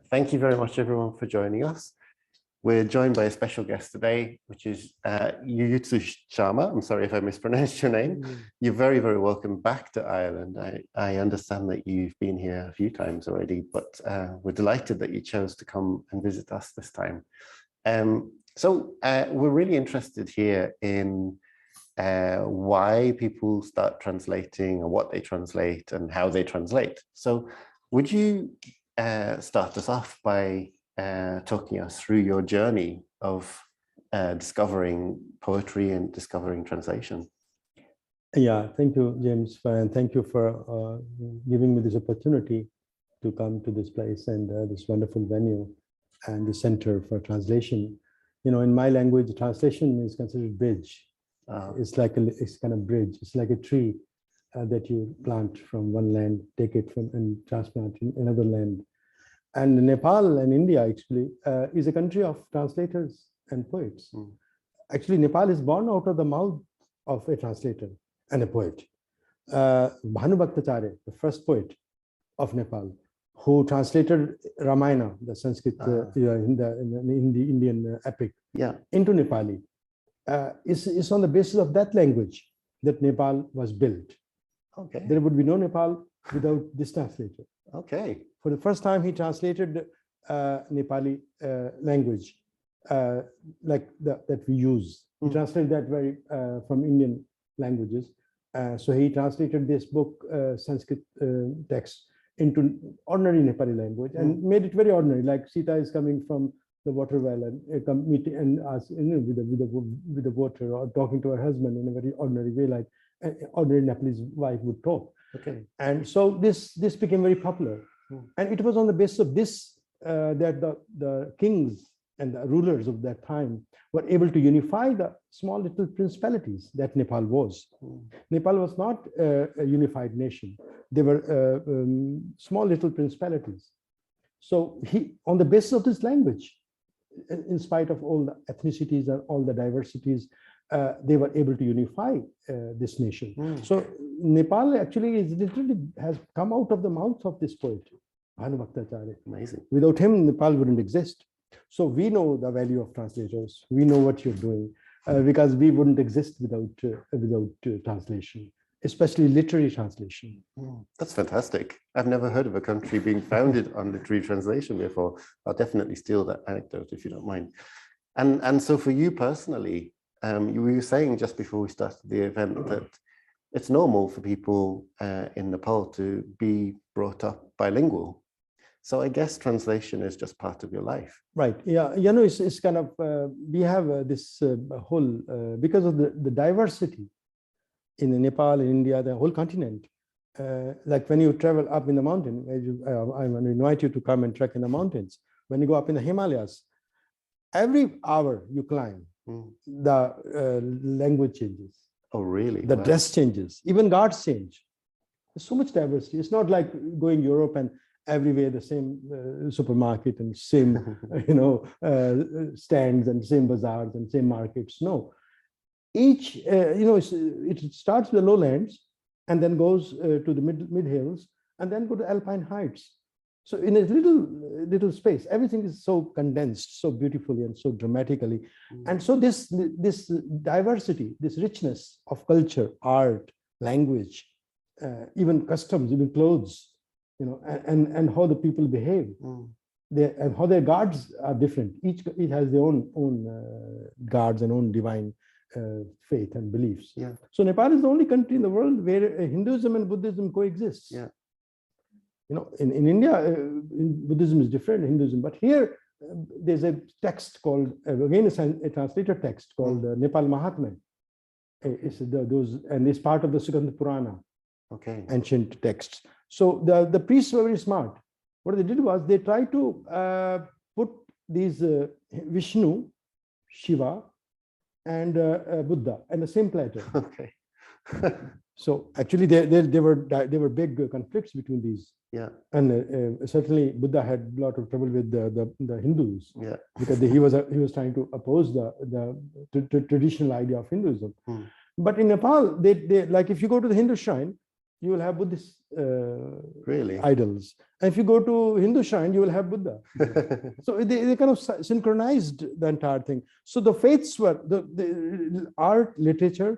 Thank you very much, everyone, for joining us. We're joined by a special guest today, which is Yuyutsu Sharma. I'm sorry if I mispronounced your name. You're very, very welcome back to Ireland. I understand that you've been here a few times already, but we're delighted that you chose to come and visit us this time. We're really interested here in why people start translating and what they translate and how they translate. So would you start us off by talking us through your journey of discovering poetry and discovering translation? Yeah, thank you, James, and thank you for giving me this opportunity to come to this place and this wonderful venue and the Center for Translation. You know, in my language, translation is considered bridge. It's kind of bridge. It's like a tree that you plant from one land, take it from and transplant in another land. And Nepal and India actually is a country of translators and poets. Actually, Nepal is born out of the mouth of a translator and a poet. Bhanubhaktacharya, the first poet of Nepal, who translated Ramayana, the Sanskrit in the Indian epic, into Nepali, is on the basis of that language that Nepal was built. Okay. There would be no Nepal without this translator. Okay. For the first time, he translated Nepali language that we use. He translated that from Indian languages. So he translated this book, Sanskrit text, into ordinary Nepali language and made it very ordinary. Like Sita is coming from the water well and meet and ask, with the water, or talking to her husband in a very ordinary way, like an ordinary Nepalese wife would talk. Okay. And so this became very popular. And it was on the basis of this that the kings and the rulers of that time were able to unify the small little principalities that Nepal was. Nepal was not a unified nation. They were small little principalities. So on the basis of this language, in spite of all the ethnicities and all the diversities, they were able to unify this nation. So Nepal actually has come out of the mouth of this poet, Bhanubhaktacharya. Amazing. Without him, Nepal wouldn't exist. So we know the value of translators. We know what you're doing because we wouldn't exist without translation, especially literary translation. That's fantastic. I've never heard of a country being founded on literary translation before. I'll definitely steal that anecdote if you don't mind. And so for you personally, you were saying just before we started the event that it's normal for people in Nepal to be brought up bilingual. So I guess translation is just part of your life. Right. Yeah. You know, it's kind of, we have this whole, because of the diversity in Nepal, in India, the whole continent. Like when you travel up in the mountain, I want to invite you to come and trek in the mountains. When you go up in the Himalayas, every hour you climb, the language changes. Oh, really? The dress changes. Even guards change. There's so much diversity. It's not like going Europe and everywhere the same supermarket and same stands and same bazaars and same markets. No, each it starts with the lowlands and then goes to the mid hills and then go to alpine heights. So in a little space, everything is so condensed, so beautifully and so dramatically. And so this diversity, this richness of culture, art, language, even customs, even clothes, and how the people behave, and how their guards are different. Each has their own guards and own divine faith and beliefs. Yeah. So Nepal is the only country in the world where Hinduism and Buddhism coexist. Yeah. In India, Buddhism is different, Hinduism, but here there's a text called, again, a translator text called Nepal Mahatmya. And it's part of the Sukanda Purana, ancient texts. So the priests were very smart. What they did was they tried to put these Vishnu, Shiva, and Buddha in the same platter. Okay. So actually, there were big conflicts between these. Yeah. And certainly Buddha had a lot of trouble with the Hindus. Yeah. Because he was trying to oppose the traditional idea of Hinduism. But in Nepal, they like if you go to the Hindu shrine, you will have Buddhist Really? idols. And if you go to Hindu shrine, you will have Buddha. So they kind of synchronized the entire thing. So the faiths were the art, literature,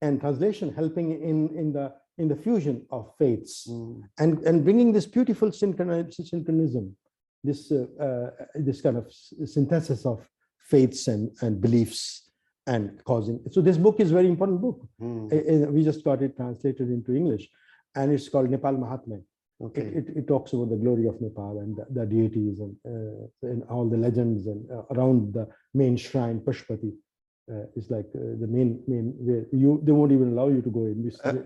and translation helping in the fusion of faiths and bringing this beautiful synchronism, this kind of synthesis of faiths and beliefs and causing. So this book is a very important book. We just got it translated into English, and it's called Nepal Mahatmya. Okay. It talks about the glory of Nepal and the deities and all the legends and around the main shrine, Pashupati. Is like the main where they won't even allow you to go in.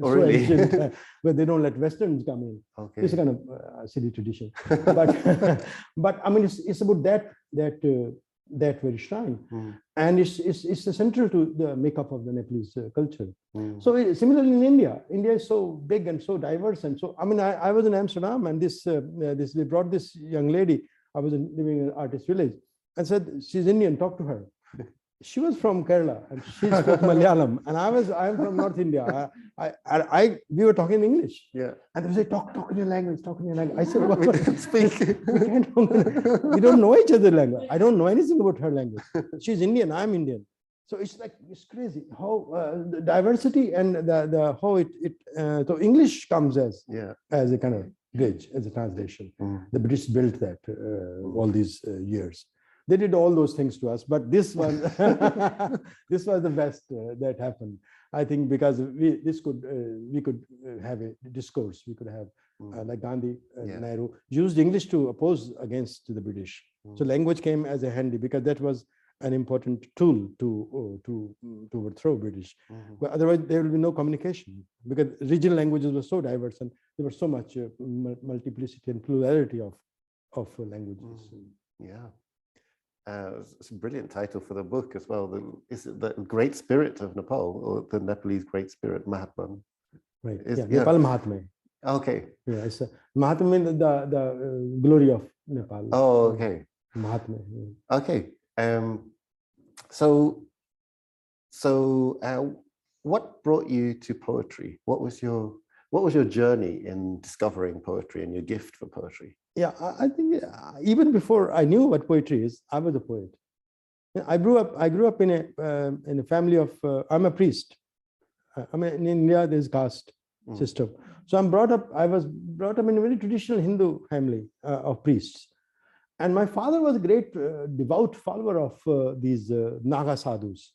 Really? Ancient, but they don't let Westerns come in. Okay. It's a kind of silly tradition. But I mean, it's about that very shrine, and it's central to the makeup of the Nepalese culture. So similarly in India is so big and so diverse, and so I mean, I was in Amsterdam, and they brought this young lady. I was living in an artist village, and said she's Indian. Talk to her. She was from Kerala and she spoke Malayalam, and I'm from North India. We were talking English. Yeah. And they say, talk in your language, talk in your language. I said, well, We don't speak. we don't know each other's language. I don't know anything about her language. She's Indian, I'm Indian. So it's like, it's crazy how the diversity and the how so English comes as a kind of bridge, as a translation. The British built that all these years. They did all those things to us, but this one, this was the best that happened. I think because we could have a discourse. We could have like Gandhi, Nehru used English to oppose against the British. So language came as a handy because that was an important tool to overthrow British. But otherwise, there will be no communication because regional languages were so diverse and there was so much multiplicity and plurality of languages. Yeah. It's a brilliant title for the book as well. Is it the Great Spirit of Nepal, or the Nepalese Great Spirit, Mahatma? Right. Nepal Mahatmya. Okay. Yeah, it's Mahatmya means the glory of Nepal. Oh, okay. Mahatmya. Yeah. Okay. So what brought you to poetry? What was your journey in discovering poetry and your gift for poetry? Yeah, I think even before I knew what poetry is, I was a poet. I grew up in a family of. I'm a priest. I mean, in India there's caste system, so I was brought up in a very traditional Hindu family of priests, and my father was a great devout follower of these Naga sadhus.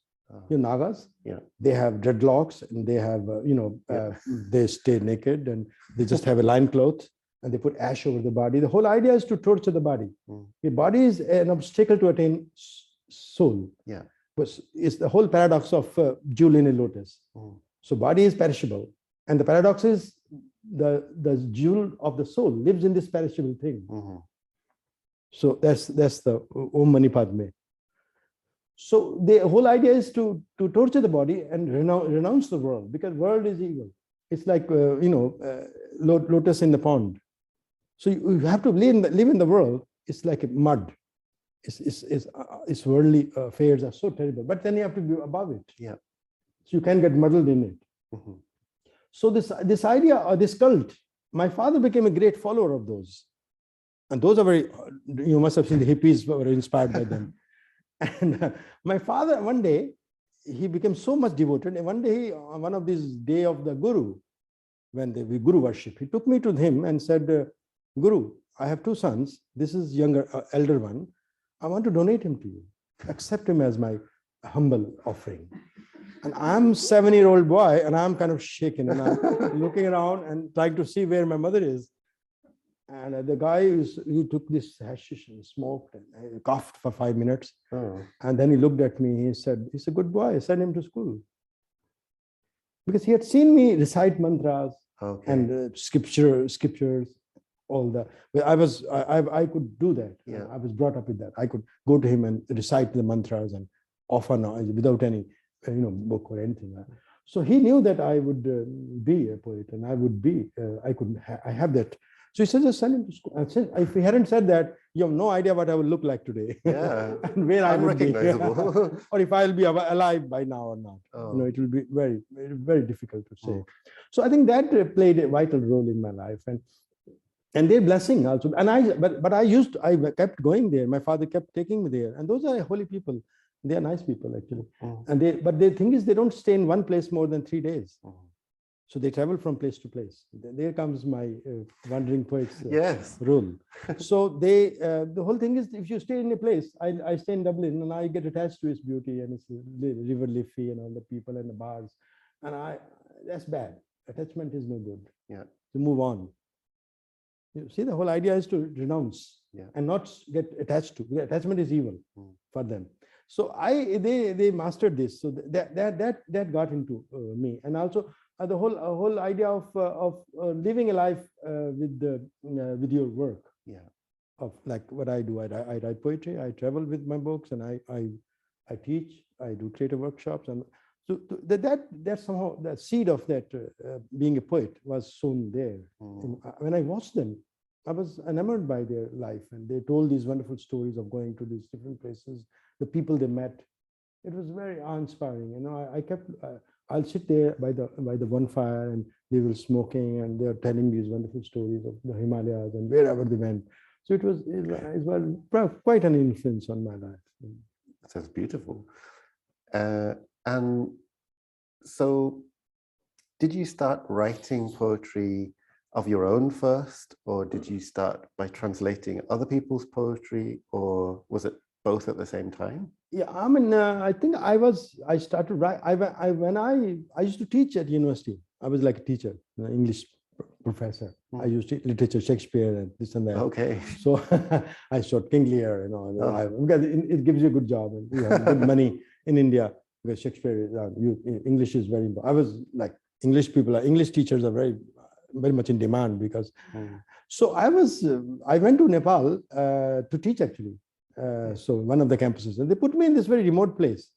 You know, Nagas. Yeah. They have dreadlocks and they have they stay naked and they just have a loincloth. And they put ash over the body. The whole idea is to torture the body. The body is an obstacle to attain soul. Yeah. But it's the whole paradox of jewel in a lotus. So body is perishable. And the paradox is the jewel of the soul lives in this perishable thing. So that's the Om Mani Padme. So the whole idea is to torture the body and renounce the world, because world is evil. It's like, lotus in the pond. So you have to live in the world. It's like a mud. Its worldly affairs are so terrible, but then you have to be above it. Yeah. So you can't get muddled in it. So this idea or this cult, my father became a great follower of those, and those are very. You must have seen the hippies were inspired by them. And my father, one day, he became so much devoted. And one day, on one of these day of the Guru, when we Guru worship, he took me to him and said, Guru, I have two sons. This is elder one. I want to donate him to you. Accept him as my humble offering. And I'm 7-year-old boy, and I'm kind of shaken. And I'm looking around and trying to see where my mother is. And the guy who took this hashish and smoked and coughed for 5 minutes. And then he looked at me. He said, he's a good boy. Send him to school. Because he had seen me recite mantras and scriptures. All that. I could do that. Yeah. I was brought up with that. I could go to him and recite the mantras and offer noise without any book or anything. So he knew that I would be a poet, and I would be. I have that. So he said, just send him to school. If he hadn't said that, you have no idea what I will look like today. Yeah. And where I will be. Unrecognizable. Or if I'll be alive by now or not. Oh. It will be very, very difficult to say. Mm. So I think that played a vital role in my life, and their blessing also. And I kept going there. My father kept taking me there, and those are holy people. They are nice people actually. Mm. But the thing is, they don't stay in one place more than 3 days. Mm. So they travel from place to place. There comes my wandering poets Yes. rule. So the whole thing is, if you stay in a place, I stay in Dublin and I get attached to its beauty and its river Liffey and all the people and the bars, and that's bad. Attachment is no good. Yeah. To move on. You see, the whole idea is to renounce and not get attached to. Attachment is evil for them. So they mastered this. So that got into me, and also the whole idea of living a life with your work. Yeah. Of like what I do, I write poetry, I travel with my books, and I teach, I do creative workshops, and so that somehow the seed of that being a poet was sown there. When I watched them, I was enamored by their life, and they told these wonderful stories of going to these different places, the people they met. It was very awe-inspiring. I'll sit there by the bonfire, and they were smoking, and they're telling these wonderful stories of the Himalayas and wherever they went. So it was quite an influence on my life. That sounds beautiful. And so, did you start writing poetry of your own first, or did you start by translating other people's poetry, or was it both at the same time? Yeah, I mean, I think I started write. I used to teach at university. I was like a teacher, English professor. I used to literature, Shakespeare, and this and that. Okay. So I taught King Lear, because it gives you a good job and you have good money in India, because Shakespeare, English is very important. I was like, English teachers are very much in demand, because. So I went to Nepal to teach actually. So one of the campuses, and they put me in this very remote place,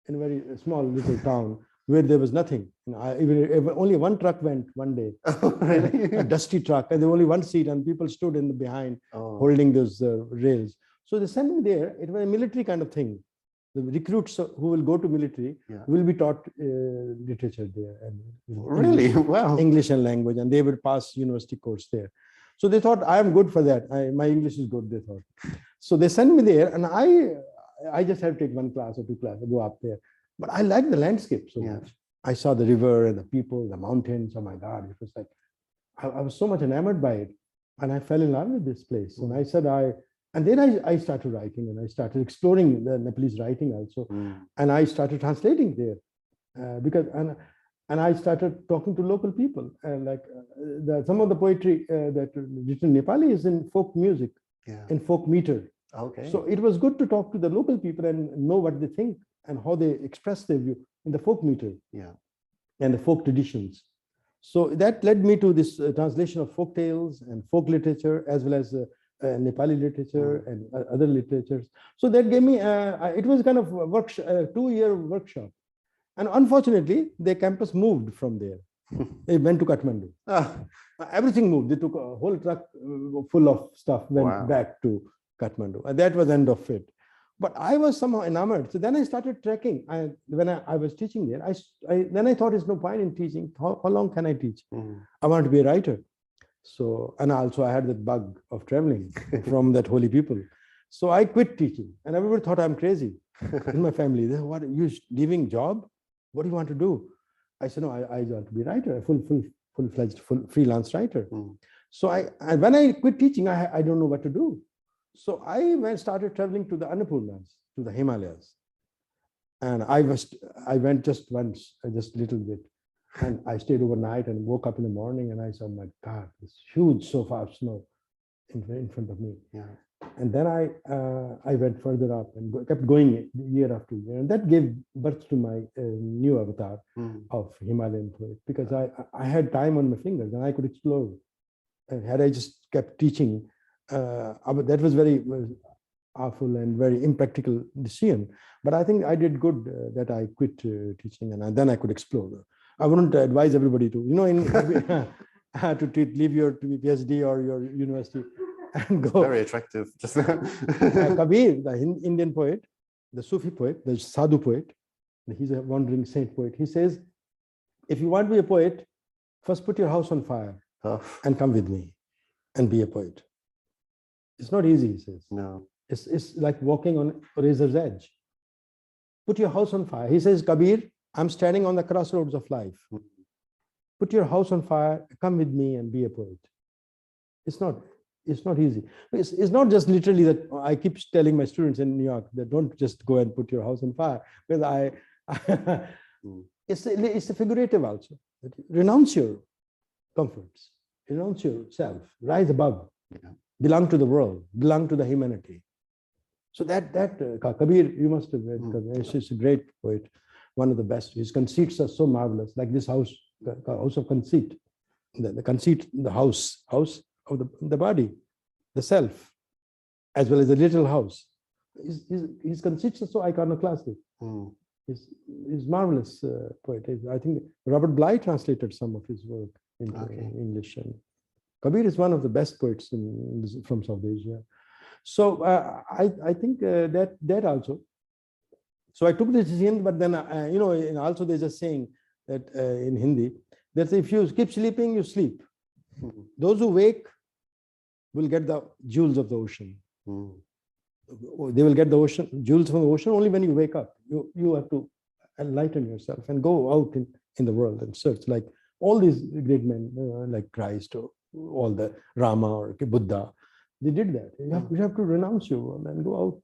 in a very small little town where there was nothing. Only one truck went one day, a dusty truck, and there was only one seat, and people stood in the behind holding those rails. So they sent me there. It was a military kind of thing. The recruits who will go to military will be taught literature there, and really, wow, English and language, and they would pass university course there. So they thought I am good for that. My English is good, they thought. So they sent me there, and I just had to take one class or two classes, go up there. But I liked the landscape so much. I saw the river and the people, the mountains. Oh my God, it was like, I was so much enamored by it. And I fell in love with this place. And I said, and then I started writing, and I started exploring the Nepalese writing also. And I started translating there and I started talking to local people. Some of the poetry that written in Nepali is in folk music, in folk meter. Okay. So it was good to talk to the local people and know what they think and how they express their view in the folk meter and the folk traditions. So that led me to this translation of folk tales and folk literature, as well as Nepali literature and other literatures. So that gave me, it was kind of a 2-year workshop. And unfortunately, the campus moved from there. They went to Kathmandu. Everything moved. They took a whole truck full of stuff, went back to Kathmandu. And that was the end of it. But I was somehow enamored. So then I started trekking. When I was teaching there, then I thought there's no point in teaching. How long can I teach? I want to be a writer. So, and also I had that bug of traveling from that holy people. So I quit teaching, and everybody thought I'm crazy in my family. They said, "What, you leaving job? What do you want to do?" I said, "No, I want to be a writer, a full-fledged freelance writer." So when I quit teaching, I don't know what to do. So I started traveling to the Annapurnas, to the Himalayas. And I went just once, just a little bit. And I stayed overnight and woke up in the morning, and I saw, my God, this huge sofa of snow in front of me. And then I went further up and kept going year after year. And that gave birth to my new avatar of Himalayan poet, because I had time on my fingers and I could explore. And had I just kept teaching, that was very awful and very impractical decision. But I think I did good that I quit teaching, and then I could explore. I wouldn't advise everybody to, to leave your PhD or your university and go. Very attractive. Just Kabir, the Indian poet, the Sufi poet, the Sadhu poet, he's a wandering saint poet. He says, if you want to be a poet, first put your house on fire and come with me and be a poet. It's not easy, he says. No. It's like walking on a razor's edge. Put your house on fire. He says, Kabir, I'm standing on the crossroads of life. Put your house on fire, come with me and be a poet. It's not easy. It's not just literally that. I keep telling my students in New York that don't just go and put your house on fire. Because it's a figurative also. Renounce your comforts, renounce yourself, rise above, belong to the world, belong to the humanity. So that Kabir, you must have read Kabir. He's a great poet, one of the best. His conceits are so marvelous, like this house, the house of conceit, the conceit, the house of the body, the self, as well as the little house. His conceits are so iconoclastic. He's marvelous poet. I think Robert Bly translated some of his work into English. And Kabir is one of the best poets from South Asia. So I think that also. So I took the decision, but then and also there's a saying that in Hindi that if you keep sleeping, you sleep. Those who wake will get the jewels of the ocean. They will get the jewels from the ocean only when you wake up. You have to enlighten yourself and go out in the world and search, like all these great men, like Christ or all the Rama or Buddha. They did that. You have to renounce your world and go out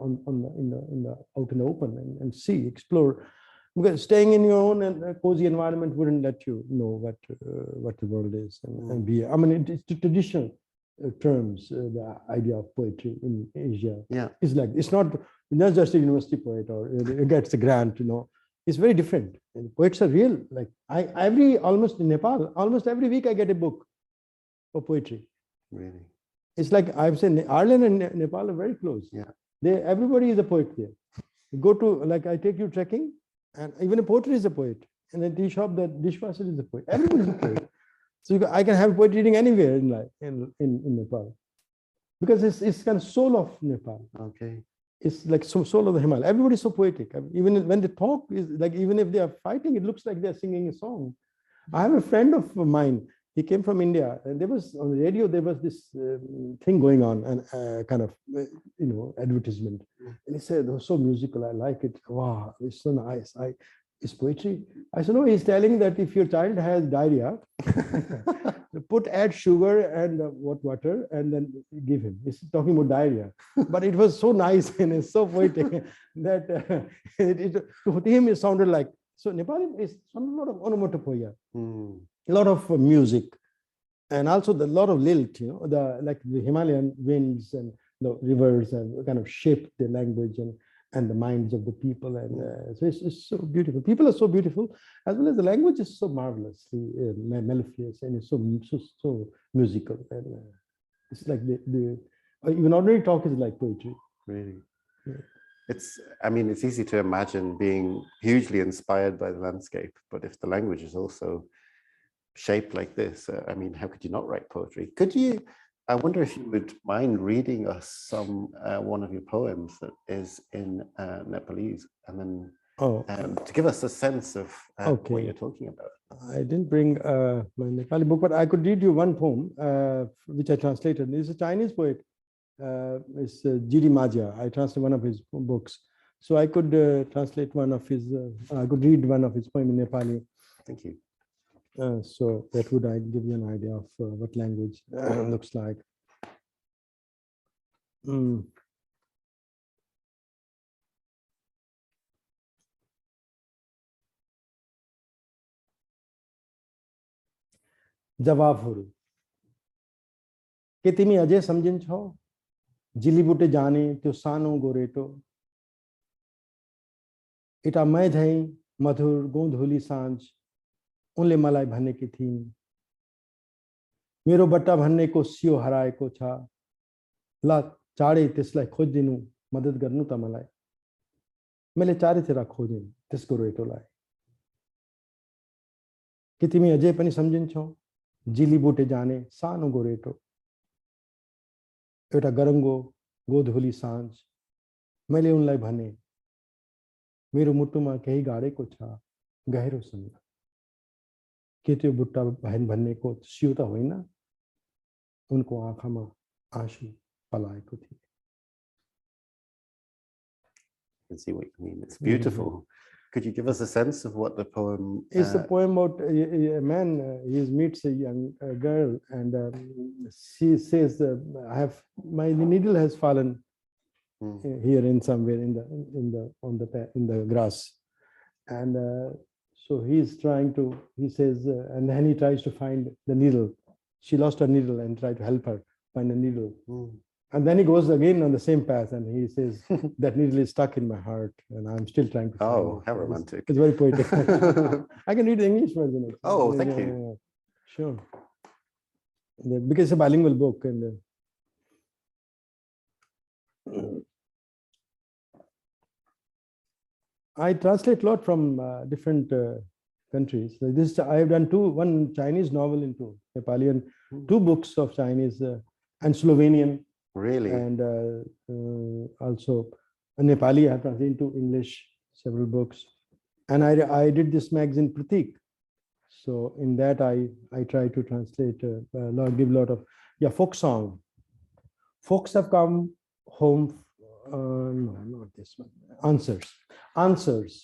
out in the open and see, explore. Because staying in your own and cozy environment wouldn't let you know what the world is and be. I mean, it's the traditional terms. The idea of poetry in Asia is like, it's not just a university poet or gets a grant. It's very different. And poets are real. Like almost in Nepal, almost every week I get a book of poetry. Really. It's like I've said, Ireland and Nepal are very close. Everybody is a poet there. You go to, like, I take you trekking, and even a poetry is a poet. And a tea shop, the dishwasher is a poet. Everybody is a poet. So I can have poetry reading anywhere in Nepal, because it's kind of soul of Nepal. Okay. It's like some soul of the Himalaya. Everybody's so poetic. Even when they talk, is like, even if they are fighting, it looks like they're singing a song. I have a friend of mine. He came from India, and there was on the radio, there was this thing going on, and kind of, advertisement. And he said, "Oh, so musical, I like it. Wow, it's so nice. It's poetry." I said, "No, he's telling that if your child has diarrhea, add sugar and water, and then give him." He's talking about diarrhea. But it was so nice and it's so poetic that to him it sounded like, so Nepali is a lot of onomatopoeia. A lot of music, and also a lot of lilt, like the Himalayan winds and the rivers have kind of shaped the language and the minds of the people. And so it's so beautiful. People are so beautiful, as well as the language is so marvelously mellifluous, and it's so musical. And it's like even ordinary talk is like poetry. Really. It's easy to imagine being hugely inspired by the landscape, but if the language is also shaped like this, how could you not write poetry? I wonder if you would mind reading us one of your poems that is in Nepalese, and then to give us a sense of what you're talking about. I didn't bring my Nepali book, but I could read you one poem which I translated. This is a Chinese poet. It's G.D. Majia. I translated one of his books. So I could translate one of his, I could read one of his poems in Nepali. Thank you. So that would give you an idea of what language looks like. जवाबहरू के तिमी अझै सम्झिन्छौ जिलीबुटे जाने त्यो सानो गोरेटो एटा मै झैं मधुर गोधुली साँझ उनले मलाई भनेकी थिइन् मेरो बट्टा भन्नेको सियो हराएको छ ल चाँडै त्यसलाई खोजिदिनु मद्दत गर्नु त मलाई मैले चारैतिर खोजेँ त्यसको रेटोलाई के तिमी अझै पनि सम्झिन्छौ जिलीबुटे जाने सानो गोरेटो एउटा गरङ्गो गोधुली साँझ मैले उनलाई भने मेरो मुटुमा केही गाडेको छ गहिरोसँग के त्यो बुट्टा भाइन भन्नेको सियो त होइन उनको आँखामा आँसु पलाएको थियो I can see what you mean. It's beautiful. Could you give us a sense of what the poem? It's a poem about a man. He meets a young girl, and she says, "I have my needle has fallen here in somewhere in the grass," and so he's trying to. He says, and then he tries to find the needle. She lost her needle and try to help her find a needle. And then he goes again on the same path, and he says, "That needle is stuck in my heart, and I'm still trying to." Oh, how romantic! It's very poetic. I can read the English version. Oh, thank you. Sure. Because it's a bilingual book, and I translate a lot from different countries. So this I have done one Chinese novel into Nepali and 2 books of Chinese and Slovenian. Really? And also Nepali I have translated into English, several books. And I did this magazine Pratik. So in that I try to translate, give a lot of, folk song. Folks have come home, no, not this one, answers.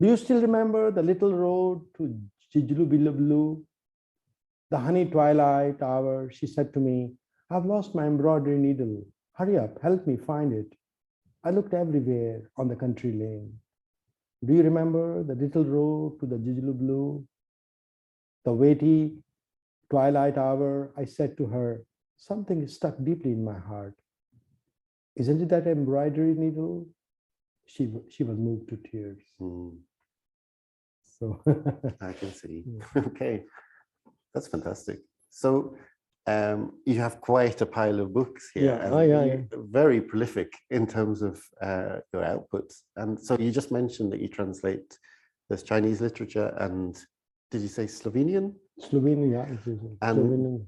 Do you still remember the little road to Jezero? The honey twilight hour, she said to me, I've lost my embroidery needle. Hurry up, help me find it. I looked everywhere on the country lane. Do you remember the little road to the Jezero? The weighty twilight hour, I said to her, something is stuck deeply in my heart. Isn't it that embroidery needle? She was moved to tears. So I can see. Okay, that's fantastic. So you have quite a pile of books here. Yeah. Very prolific in terms of your outputs. And so you just mentioned that you translate this Chinese literature and did you say Slovenian? Slovenian, yeah. And Slovenian.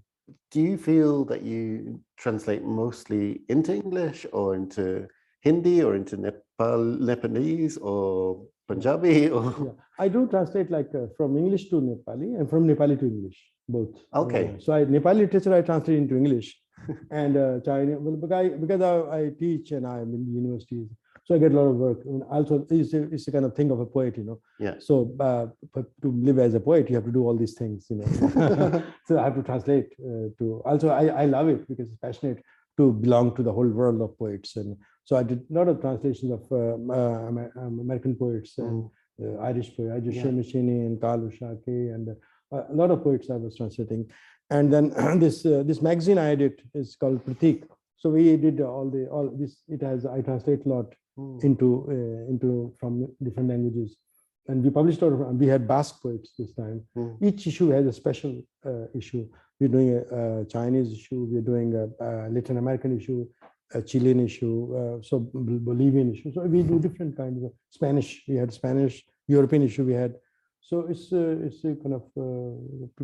do you feel that you translate mostly into English or into Hindi or into Nepalese or Punjabi? Or... Yeah. I do translate like from English to Nepali and from Nepali to English, both. Okay. So Nepali literature I translate into English and Chinese, well, because I teach and I'm in the universities, so I get a lot of work. And also, it's a kind of thing of a poet, you know. Yeah. So to live as a poet, you have to do all these things, you know. So I have to translate to. Also, I love it because it's passionate to belong to the whole world of poets, and so I did a lot of translations of American poets and Irish poets. I did Seamus Heaney and Karl Ushake and a lot of poets I was translating. And then this magazine I did is called Pratik. So we did all this. It has I translate a lot into from different languages, and we published we had Basque poets this time. Each issue has a special issue. We're doing a Chinese issue. We're doing a Latin American issue, a Chilean issue, so Bolivian issue. So we do different kinds of Spanish. We had Spanish, European issue. We had. So it's a kind of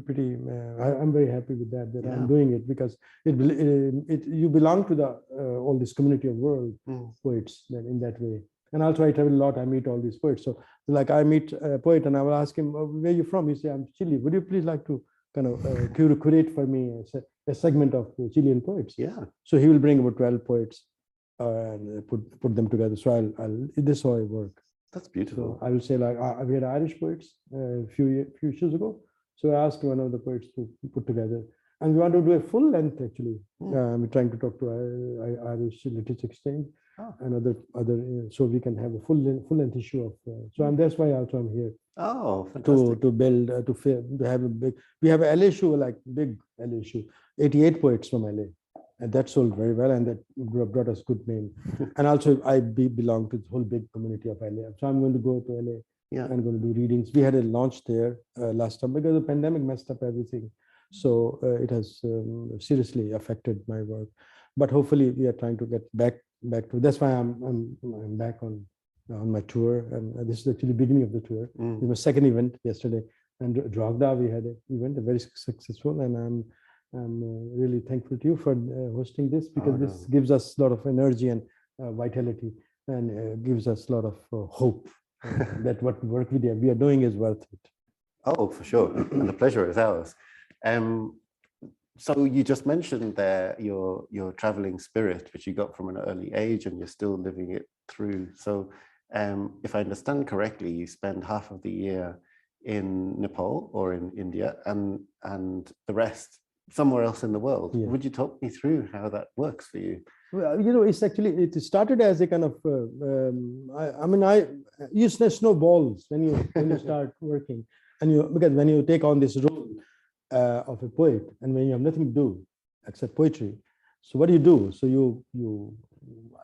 pretty. I'm very happy with that I'm doing it because you belong to the all this community of world poets in that way. And also I travel a lot. I meet all these poets. So like I meet a poet and I will ask him, where are you from? He say, I'm Chile. Would you please like to kind of curate for me a segment of Chilean poets? Yeah. So he will bring about 12 poets and put them together. So this is how I work. That's beautiful. So I will say like we had Irish poets a few issues ago. So I asked one of the poets to put together, and we want to do a full length actually. We're trying to talk to Irish Literature Exchange and other so we can have a full length issue of. And that's why also I'm here. Oh, fantastic. To build to have a big. We have a LA issue, like big LA issue, 88 poets from LA. And that sold very well, and that brought us good name. And also, I belong to the whole big community of LA. So I'm going to go to LA. Yeah. I'm going to do readings. We had a launch there last time because the pandemic messed up everything. So it has seriously affected my work. But hopefully, we are trying to get back to. That's why I'm back on my tour, and this is actually the beginning of the tour. It was second event yesterday, and Drogda we had an event, very successful, and I'm really thankful to you for hosting this, because this no. gives us a lot of energy and vitality, and gives us a lot of hope that what work we are doing is worth it. Oh, for sure. And the pleasure is ours. So you just mentioned there your traveling spirit, which you got from an early age, and you're still living it through. So if I understand correctly, you spend half of the year in Nepal or in India, and the rest somewhere else in the world. Yeah. Would you talk me through how that works for you? Well, it's actually, it started as a kind of, I use snowballs when you start working, and because when you take on this role of a poet, and when you have nothing to do except poetry, so what do you do? So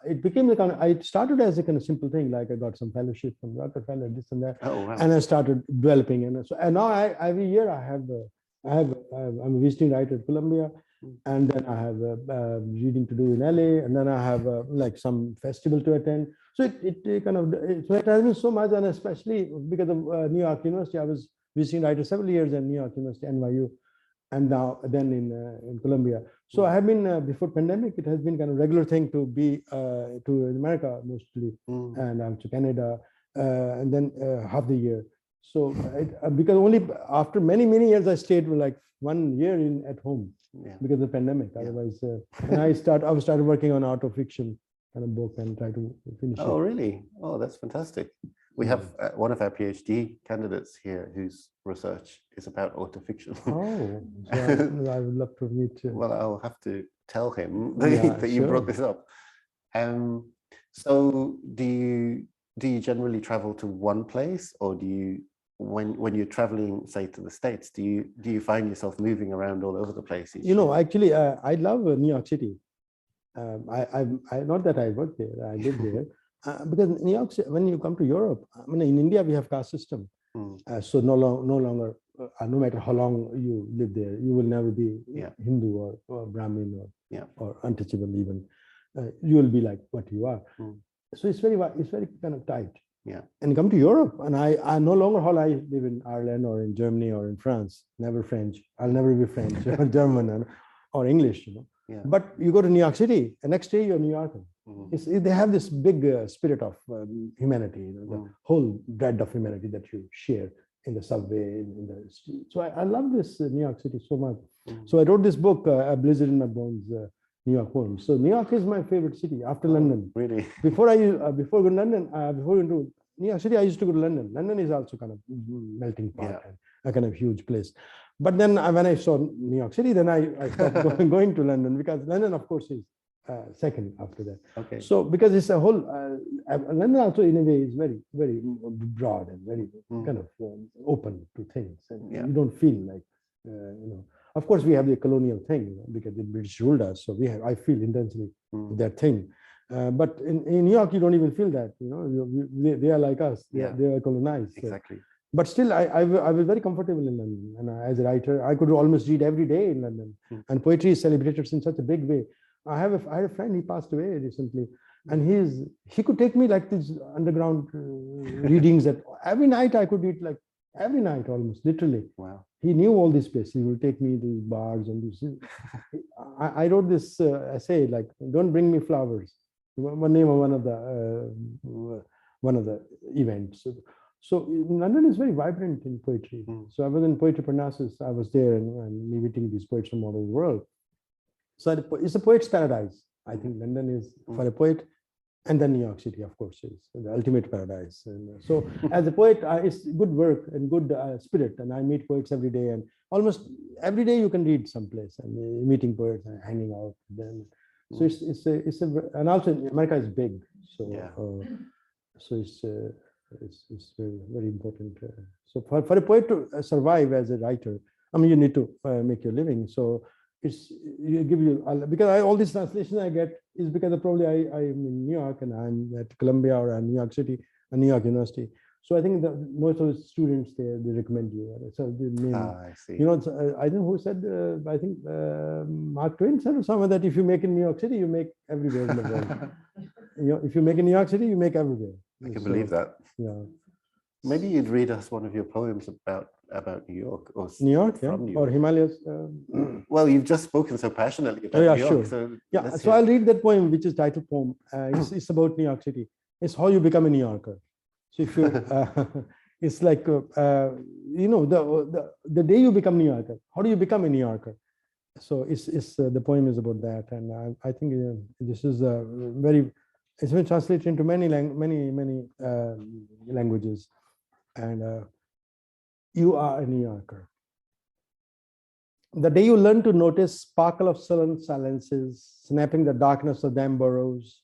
it became a kind of, I started as a kind of simple thing, like I got some fellowship from Rockefeller, this and that, Oh, wow. and I started developing, and now every year I'm a visiting writer at Columbia, and then I have a reading to do in LA, and then I have like some festival to attend. So it kind of, so it has been so much, and especially because of New York University, I was visiting writer several years at New York University, NYU, and then in Columbia. So I have been, before pandemic, it has been kind of regular thing to be to America mostly, and to Canada, and then half the year. So because only after many years I stayed for like 1 year at home, because of the pandemic. Otherwise, and I started working on art of fiction kind of book and try to finish it. Oh, really? Oh, that's fantastic. We have one of our PhD candidates here whose research is about autofiction. Oh, so I would love to meet. Well, I'll have to tell him that you brought this up. So do you generally travel to one place, or do you, when you're traveling, say, to the States, do you find yourself moving around all over the place? Actually, I love New York City. I not that I work there, I live there. Because New York, when you come to Europe, I mean, in India we have caste system, so no longer, no matter how long you live there, you will never be Hindu or Brahmin or untouchable even. You will be like what you are. So it's very kind of tight. And come to Europe, and I no longer how I live in Ireland or in Germany or in France. Never French. I'll never be French or German or English. But you go to New York City, and next day you're New Yorker. They have this big spirit of humanity, the whole dread of humanity that you share in the subway, in the street. So I love this New York City so much. So I wrote this book, A Blizzard in My Bones, New York Poems. So New York is my favorite city after London. Really? Before going to London, before going to New York City, I used to go to London. London is also kind of melting pot and a kind of huge place. But then when I saw New York City, then I started going to London, because London, of course, is second after that. Okay. So because it's a whole, London also in a way is very broad and very kind of open to things, and you don't feel like Of course, we have the colonial thing, because the British ruled us, so I feel intensely that thing. But in New York, you don't even feel that. They are like us. They are colonized. Exactly. But still, I was very comfortable in London, and as a writer, I could almost read every day in London. And poetry is celebrated in such a big way. I had a friend, he passed away recently, and he could take me like these underground readings that every night I could read, like every night almost, literally. Wow. He knew all these places. He would take me to these bars and this. I wrote this essay, like, "Don't bring me flowers." One name of one of the events. So London is very vibrant in poetry. So I was in Poetry Parnassus. I was there and meeting these poets from all over the world. So it's a poet's paradise. I think London is for a poet, and then New York City, of course, is the ultimate paradise. And so as a poet, it's good work and good spirit. And I meet poets every day, and almost every day you can read someplace and meeting poets and hanging out with them. So and also America is big. So it's very, very important. So for a poet to survive as a writer, I mean, you need to make your living. So because all these translations I get is because probably I'm in New York, and I'm at Columbia or New York City and New York University. So I think that most of the students there, they recommend you. So I see. I don't know who said. I think Mark Twain said or someone that if you make in New York City, you make everywhere in the world. If you make in New York City, you make everywhere. I can believe that. Yeah. Maybe you'd read us one of your poems about about New York or New York, yeah, from New or York. Himalayas. Well, you've just spoken so passionately about Yeah, New York. sure. So Yeah, let's so hear- I'll read that poem, which is title poem. It's about New York City. It's how you become a New Yorker. So if you, it's like, you know, the day you become New Yorker, how do you become a New Yorker? So the poem is about that. And I think this is it's been translated into many languages. And you are a New Yorker. The day you learn to notice sparkle of sullen silences, snapping the darkness of them burrows,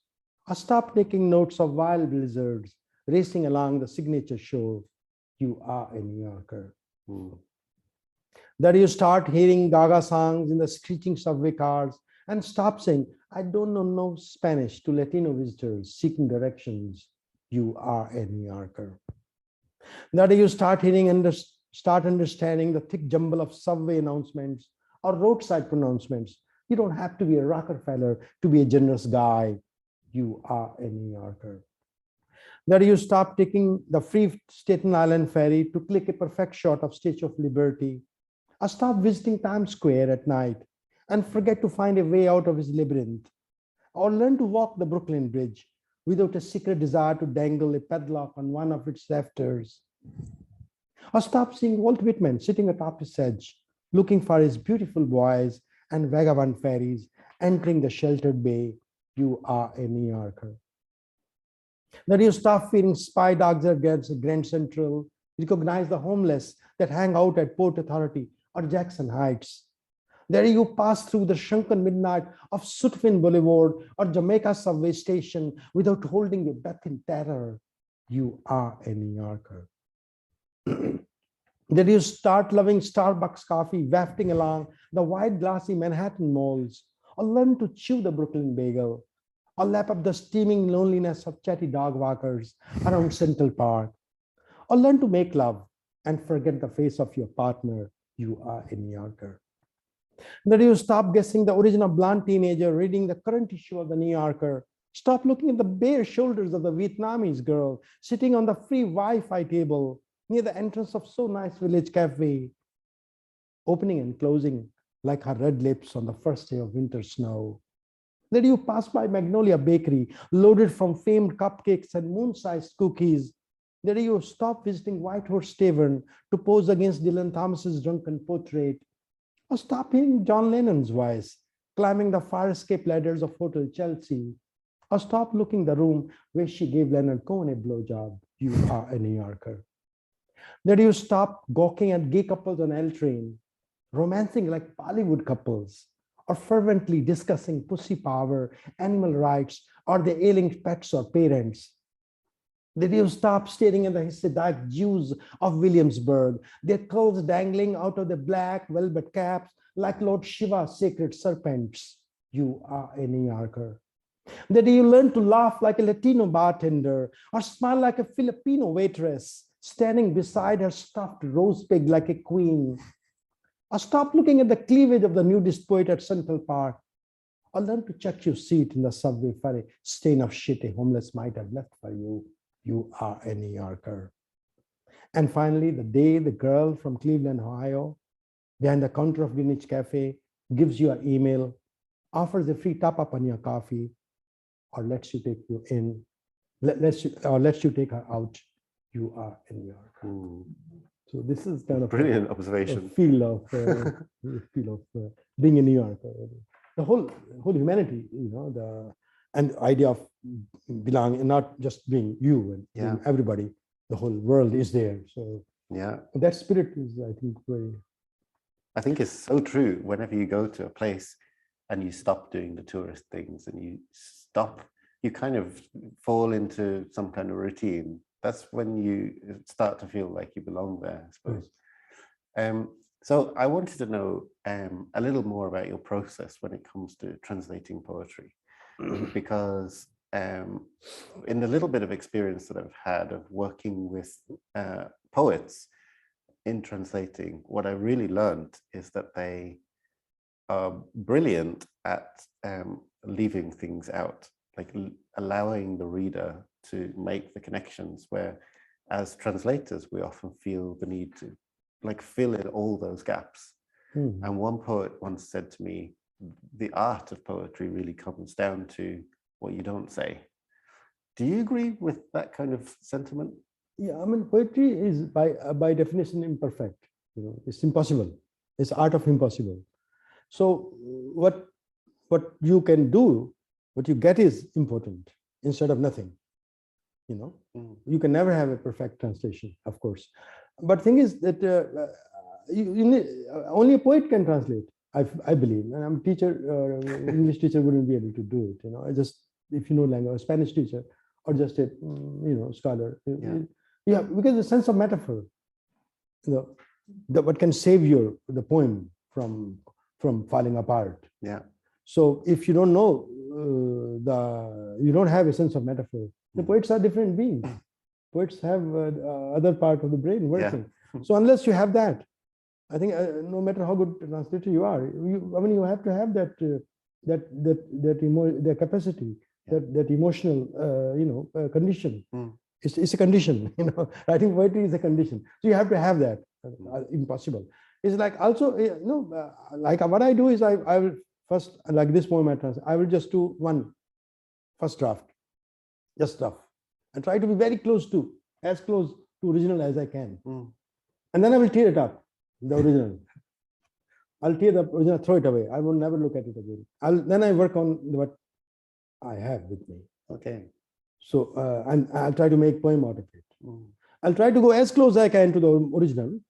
or stop taking notes of wild blizzards racing along the signature shore, you are a New Yorker. That you start hearing Gaga songs in the screeching subway cars and stop saying, I don't know no Spanish to Latino visitors seeking directions, you are a New Yorker. That you start hearing and start understanding the thick jumble of subway announcements or roadside pronouncements. You don't have to be a Rockefeller to be a generous guy. You are a New Yorker. That you stop taking the free Staten Island ferry to click a perfect shot of Statue of Liberty, or stop visiting Times Square at night and forget to find a way out of his labyrinth, or learn to walk the Brooklyn Bridge without a secret desire to dangle a padlock on one of its rafters, or stop seeing Walt Whitman sitting atop his edge, looking for his beautiful boys and vagabond ferries entering the sheltered bay. You are a New Yorker. That you stop fearing spy dogs at Grand Central, recognize the homeless that hang out at Port Authority or Jackson Heights. There you pass through the shrunken midnight of Sutphin Boulevard or Jamaica subway station without holding your breath in terror. You are a New Yorker. That you start loving Starbucks coffee wafting along the wide glassy Manhattan malls, or learn to chew the Brooklyn bagel, or lap up the steaming loneliness of chatty dog walkers around Central Park, or learn to make love and forget the face of your partner. You are a New Yorker. That you stop guessing the origin of blonde teenager reading the current issue of the New Yorker. Stop looking at the bare shoulders of the Vietnamese girl sitting on the free Wi-Fi table near the entrance of So Nice Village Cafe, opening and closing like her red lips on the first day of winter snow. That you pass by Magnolia Bakery, loaded from famed cupcakes and moon-sized cookies. That you stop visiting White Horse Tavern to pose against Dylan Thomas's drunken portrait, or stop hearing John Lennon's voice climbing the fire escape ladders of Hotel Chelsea, or stop looking the room where she gave Leonard Cohen a blowjob. You are a New Yorker. That you stop gawking at gay couples on L train, romancing like Bollywood couples, or fervently discussing pussy power, animal rights, or the ailing pets or parents. That you stop staring at the Hasidic Jews of Williamsburg, their curls dangling out of the black velvet caps like Lord Shiva's sacred serpents. You are a New Yorker. That you learn to laugh like a Latino bartender, or smile like a Filipino waitress, standing beside her stuffed rose pig like a queen, or stop looking at the cleavage of the nudist poet at Central Park, or learn to check your seat in the subway for a stain of shit a homeless might have left for you. You are a New Yorker. And finally, the day the girl from Cleveland, Ohio, behind the counter of Greenwich Cafe, gives you an email, offers a free top-up on your coffee, or lets you take you in, lets you take her out, you are a New Yorker. So this is kind of brilliant observation. A feel of being a New Yorker. The whole humanity, you know, and the idea of belonging, not just being you and being everybody. The whole world is there. So that spirit is, I think, very. I think it's so true. Whenever you go to a place and you stop doing the tourist things and you kind of fall into some kind of routine. That's when you start to feel like you belong there, I suppose. So I wanted to know a little more about your process when it comes to translating poetry, because in the little bit of experience that I've had of working with poets in translating, what I really learned is that they are brilliant at leaving things out, like allowing the reader to make the connections where as translators, we often feel the need to like fill in all those gaps. And one poet once said to me, the art of poetry really comes down to what you don't say. Do you agree with that kind of sentiment? Yeah, I mean, poetry is by definition imperfect. It's impossible. It's art of impossible. So what you can do, what you get is important instead of nothing. You can never have a perfect translation, of course. But thing is that only a poet can translate. I believe, and I'm a teacher. English teacher wouldn't be able to do it. I just, if you know language, a Spanish teacher or just a scholar. Yeah, because the sense of metaphor, what can save the poem from falling apart. Yeah. So if you don't know you don't have a sense of metaphor. The poets are different beings. Poets have other part of the brain working. Yeah. So unless you have that, I think no matter how good a translator you are, you have to have that capacity, that emotional condition. It's a condition. Writing poetry is a condition. So you have to have that. Impossible. It's like also like what I do is I will first, like this poem I will just do one first draft, just rough, and try to be very as close to original as I can. And then I will tear it up, the original. I'll tear the original, throw it away. I will never look at it again. Then I work on what I have with me. Okay. So and I'll try to make poem out of it. I'll try to go as close as I can to the original,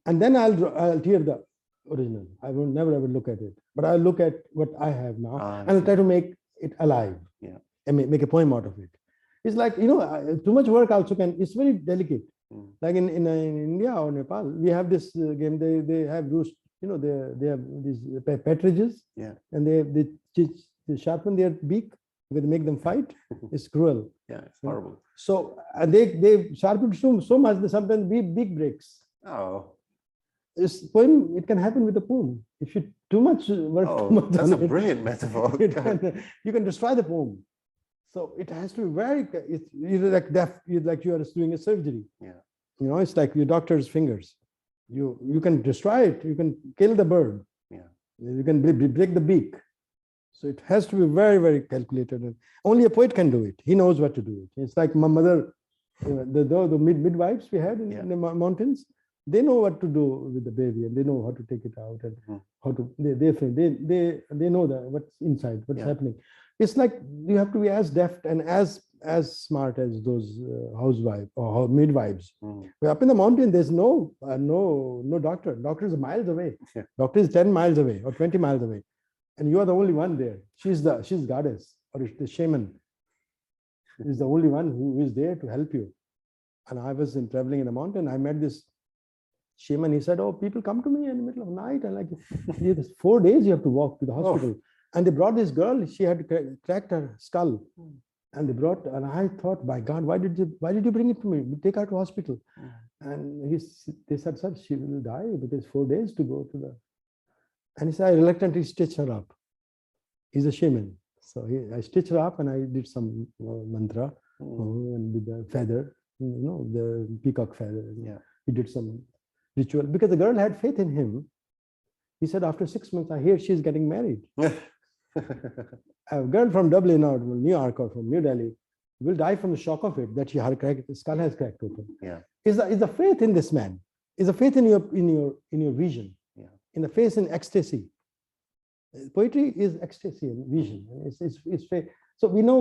and then I'll tear the original. I will never ever look at it, but I'll look at what I have now, and I'll try to make it alive. Yeah. And make a poem out of it. It's like, too much work also it's very delicate. Like in India or Nepal, we have this game. They have roost. They have these partridges. Yeah. And they sharpen their beak because they make them fight. It's cruel. Yeah, it's horrible. So and they sharpen so much that sometimes beak breaks. Oh. This poem, it can happen with a poem. If you too much work, that's a brilliant metaphor. You can destroy the poem. So it has to be very. It's like deaf. Like you are doing a surgery. Yeah. It's like your doctor's fingers. You can destroy it. You can kill the bird. Yeah. You can break the beak. So it has to be very, very calculated. And only a poet can do it. He knows what to do it. It's like my mother, the midwives we had in the mountains. They know what to do with the baby, and they know how to take it out, and how to they know what's inside, what's happening. It's like you have to be as deft and as smart as those housewives or midwives. Up in the mountain, there's no doctor. Doctor is miles away. Yeah. Doctor is 10 miles away or 20 miles away, and you are the only one there. She's goddess, or the shaman is the only one who is there to help you. And I was traveling in the mountain. I met this shaman. He said, "Oh, people come to me in the middle of the night, and like 4 days you have to walk to the hospital." And they brought this girl. She had cracked her skull, and they brought. And I thought, "My God, why did you bring it to me? Take her to hospital." And they said, "Sir, she will die because 4 days to go to the." And he said, "I reluctantly stitched her up." He's a shaman, so I stitched her up, and I did some mantra and with the feather, the peacock feather. Yeah, he did some ritual because the girl had faith in him. He said, after 6 months, I hear she's getting married. A girl from Dublin or New York or from New Delhi will die from the shock of it, that the skull has cracked open. Yeah. Is the faith in this man? Is the faith in your vision? Yeah. In the faith in ecstasy. Poetry is ecstasy and vision. It's faith. So we know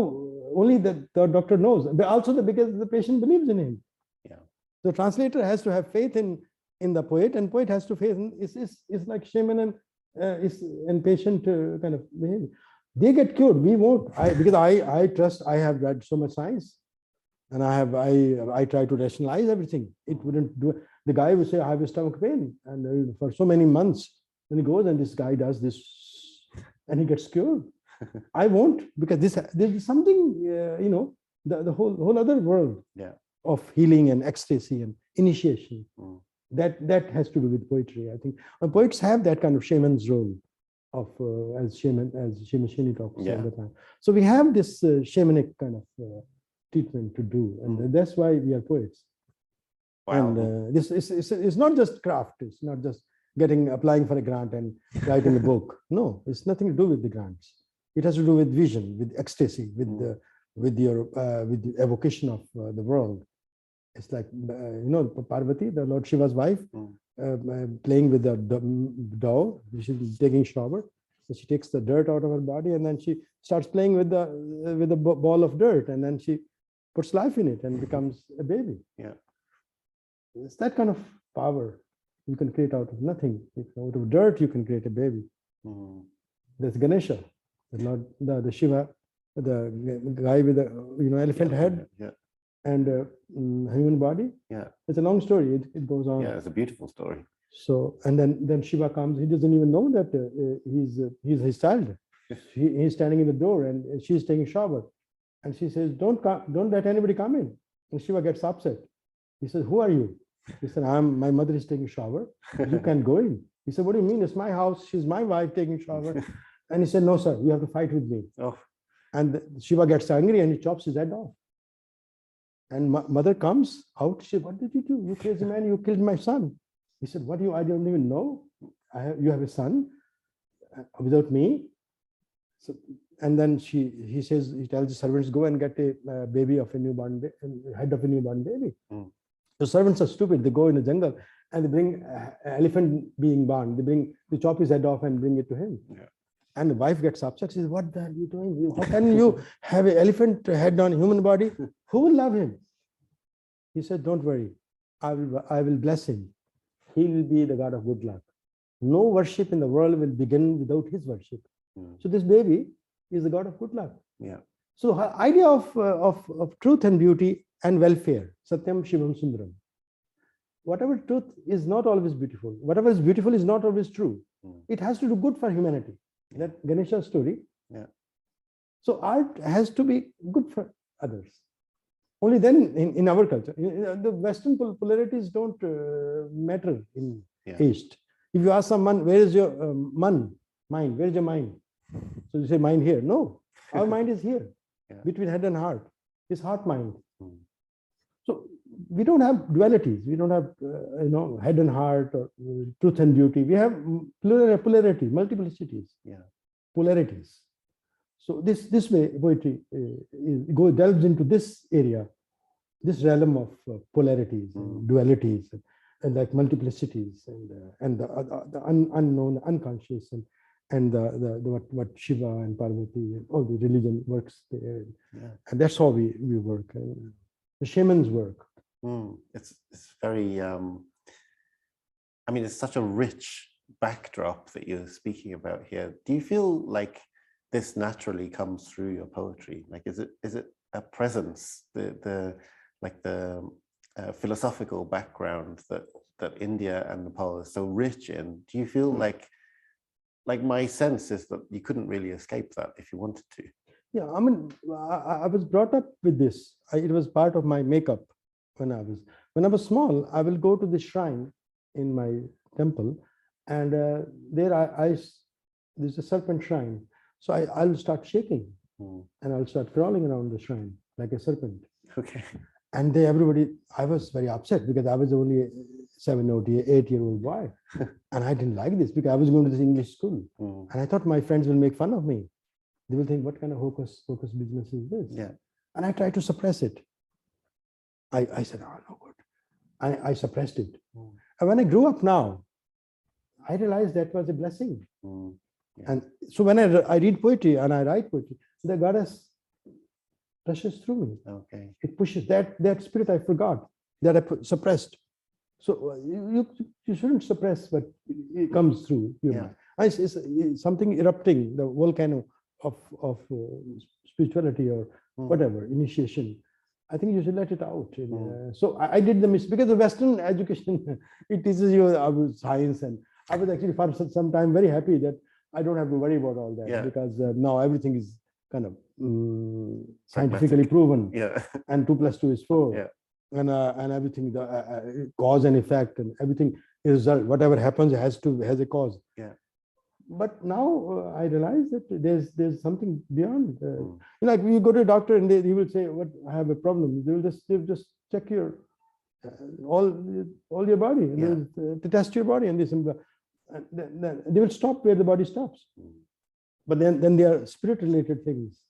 only that the doctor knows, but also because the patient believes in him. Yeah. The translator has to have faith in the poet, and poet has to faith in it's like shaman and patient kind of behavior. They get cured. We won't. Because I trust. I have read so much science, and I try to rationalize everything. It wouldn't do. The guy would say, "I have a stomach pain," and for so many months, then he goes and this guy does this, and he gets cured. I won't, because there's something the whole other world of healing and ecstasy and initiation. That has to do with poetry, I think. And poets have that kind of shaman's role of as Seamus Heaney talks all the time. So we have this shamanic kind of treatment to do, and that's why we are poets. Wow. And this is not just craft. It's not just applying for a grant and writing a book. No, it's nothing to do with the grants. It has to do with vision, with ecstasy, with the evocation of the world. It's like Parvati, the Lord Shiva's wife, playing with the doll. She's taking shower. So she takes the dirt out of her body, and then she starts playing with the ball of dirt, and then she puts life in it and becomes a baby. Yeah, it's that kind of power you can create out of nothing. Out of dirt, you can create a baby. There's Ganesha, the Shiva, the guy with the elephant head. And human body. Yeah, it's a long story. It goes on. Yeah, it's a beautiful story. So, and then Shiva comes. He doesn't even know that he's his child. He's standing in the door, and she's taking shower, and she says, "Don't let anybody come in." And Shiva gets upset. He says, "Who are you?" He said, "My mother is taking shower. You can't go in." He said, "What do you mean? It's my house. She's my wife taking shower." And he said, "No, sir. You have to fight with me." Oh. And Shiva gets angry, and he chops his head off. And mother comes out. She said, "What did you do? You crazy man! You killed my son." He said, "What do you? I don't even know. You have a son without me." So, and then he tells the servants, "Go and get a baby of a newborn, head of a newborn baby." The servants are stupid. They go in the jungle and they bring an elephant being born. They chop his head off and bring it to him. Yeah. And the wife gets upset. She says, "What the hell are you doing? How can you have an elephant head on a human body? Who will love him?" He said, "Don't worry. I will bless him. He will be the god of good luck. No worship in the world will begin without his worship." So this baby is the god of good luck. Yeah. So her idea of truth and beauty and welfare, Satyam Shivam Sundaram. Whatever truth is not always beautiful. Whatever is beautiful is not always true. It has to do good for humanity. That Ganesha story. Yeah. So art has to be good for others. Only then in our culture, the Western polarities don't matter in East. If you ask someone, "Where is your mind? Where is your mind?" So you say, "Mind here." No, our mind is here, between head and heart. It's heart mind. So we don't have dualities. We don't have head and heart or truth and beauty. We have polarity, multiplicities, polarities. So this way poetry delves into this area, this realm of polarities, and dualities, and like multiplicities, and the unknown, unconscious, and what Shiva and Parvati and all the religion works there, and that's how we work. And the shamans work. It's very. I mean, it's such a rich backdrop that you're speaking about here. Do you feel like this naturally comes through your poetry? Like, is it a presence, the philosophical background that India and Nepal is so rich in? Do you feel like my sense is that you couldn't really escape that if you wanted to? Yeah, I mean, I was brought up with this. It was part of my makeup when I was small. I will go to the shrine in my temple, and there's a serpent shrine. So I'll start shaking, and I'll start crawling around the shrine like a serpent. Okay. And I was very upset because I was only a 7 or 8-year-old boy, and I didn't like this because I was going to this English school, and I thought my friends will make fun of me. They will think, "What kind of hocus business is this?" Yeah. And I tried to suppress it. I said, "Oh, no good." I suppressed it. And when I grew up now, I realized that was a blessing. And so when I read poetry and I write poetry, the goddess rushes through me. Okay. It pushes that spirit I forgot, that I suppressed. So you shouldn't suppress, but it comes through your mind. It's something erupting, the volcano of spirituality or whatever, initiation. I think you should let it out. So I did the mistake because the Western education, it teaches you about science, and I was actually for some time very happy that I don't have to worry about all that, because now everything is kind of scientifically proven. Yeah. And 2 + 2 is 4. Yeah. And everything, the cause and effect, and everything is whatever happens has a cause. Yeah. But now I realize that there's something beyond. Like you go to a doctor and he will say, "What? I have a problem." They'll just check your all your body, to test your body, and this, they will stop where the body stops. But then there are spirit-related things,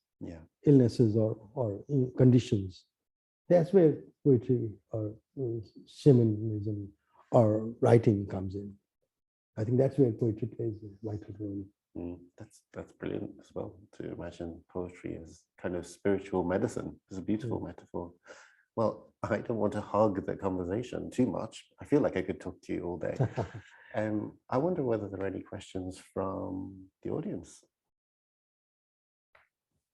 illnesses or conditions. That's where poetry or shamanism or writing comes in. I think that's where poetry plays a vital role. That's brilliant as well, to imagine poetry as kind of spiritual medicine. It's a beautiful metaphor. Well, I don't want to hog the conversation too much. I feel like I could talk to you all day. I wonder whether there are any questions from the audience.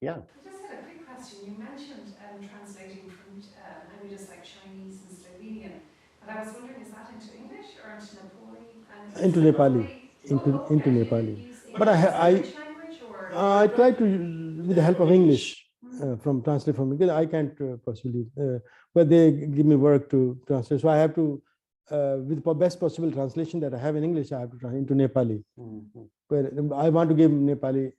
Yeah. I just had a quick question. You mentioned translating from languages like Chinese and Slovenian, and I was wondering, is that into English or into Nepali? Into Nepali, into Nepali. But I try to, with the help of English, from translate from English. I can't possibly, but they give me work to translate. So I have to, with the best possible translation that I have in English, I have to translate into Nepali. But I want to give Nepali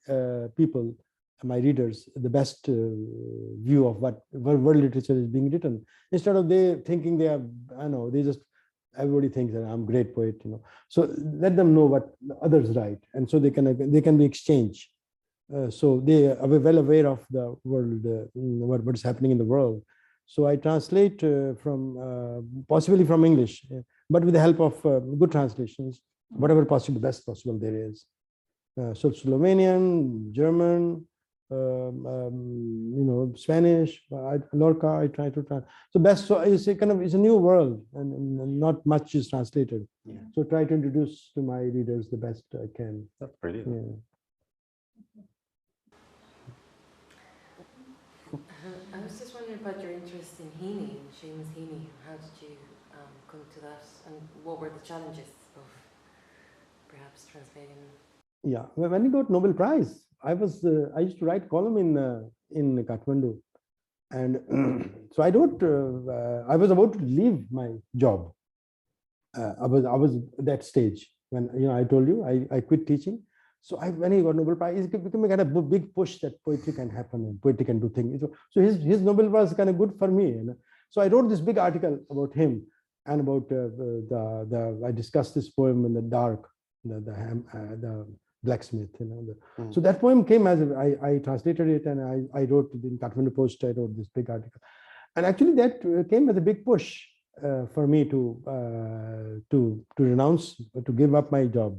people, my readers, the best view of what world literature is being written. Instead of they thinking they are, I know, they just, everybody thinks that I'm a great poet, you know. So let them know what others write, and so they can be exchanged. So they are well aware of the world, what is happening in the world. So I translate from possibly from English, but with the help of good translations, whatever possible, best possible there is. So Slovenian, German, Spanish, Lorca, I try to translate. So best, so it's a kind of, it's a new world, and not much is translated. So try to introduce to my readers the best I can. That's brilliant. I was just wondering about your interest in Heaney, Seamus Heaney. How did you come to that, and what were the challenges of perhaps translating? Yeah, when he got Nobel Prize, I used to write column in Kathmandu, and so I was about to leave my job. I was at that stage when I told you I quit teaching. So when he got Nobel Prize, it became a kind of big push that poetry can happen and poetry can do things. So his Nobel was kind of good for me. So I wrote this big article about him and about I discussed this poem in the dark, the blacksmith. So that poem came as I translated it, and I wrote in Kathmandu Post. I wrote this big article, and actually that came as a big push for me to renounce, to give up my job.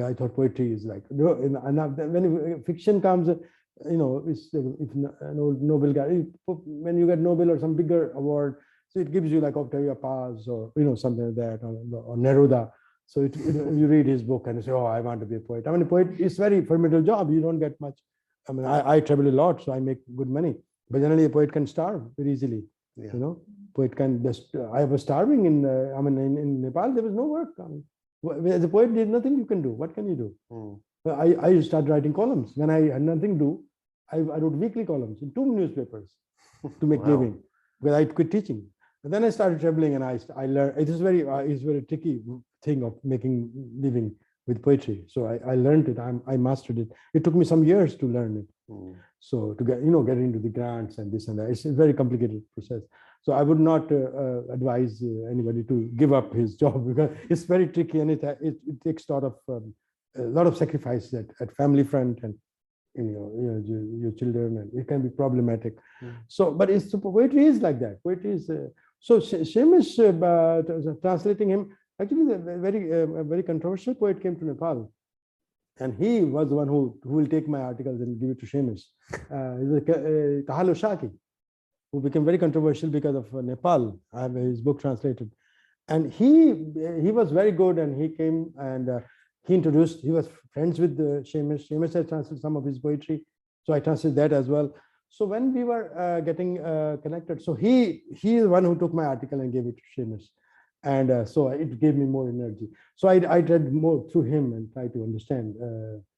I thought poetry is like, when fiction comes, it's, if Nobel guy, when you get Nobel or some bigger award, so it gives you like Octavia Paz or something like that, or Neruda. So you read his book and you say, oh, I want to be a poet. I mean, a poet is very formidable job. You don't get much. I mean, I travel a lot, so I make good money. But generally, a poet can starve very easily. Poet can just. I was starving in Nepal. There was no work. As a poet, there's nothing you can do. What can you do? I started writing columns. When I had nothing to do, I wrote weekly columns in 2 newspapers to make living, because I quit teaching. And then I started traveling, and I learned. It is very tricky thing of making living with poetry. So I learned it. I mastered it. It took me some years to learn it. So to get into the grants and this and that, it's a very complicated process. So I would not advise anybody to give up his job, because it's very tricky, and it takes a lot of sacrifice at family front and your children, and it can be problematic. So, but poetry is like that. Poetry is so Seamus translating him. Actually, a very controversial poet came to Nepal, and he was the one who will take my articles and give it to Seamus. He was Kahalo Shaki, who became very controversial because of Nepal. I have his book translated, and he was very good, and he came and he was friends with Seamus. Seamus had translated some of his poetry, so I translated that as well. So when we were getting connected, so he is the one who took my article and gave it to Seamus, and so it gave me more energy. So I read more through him and tried to understand.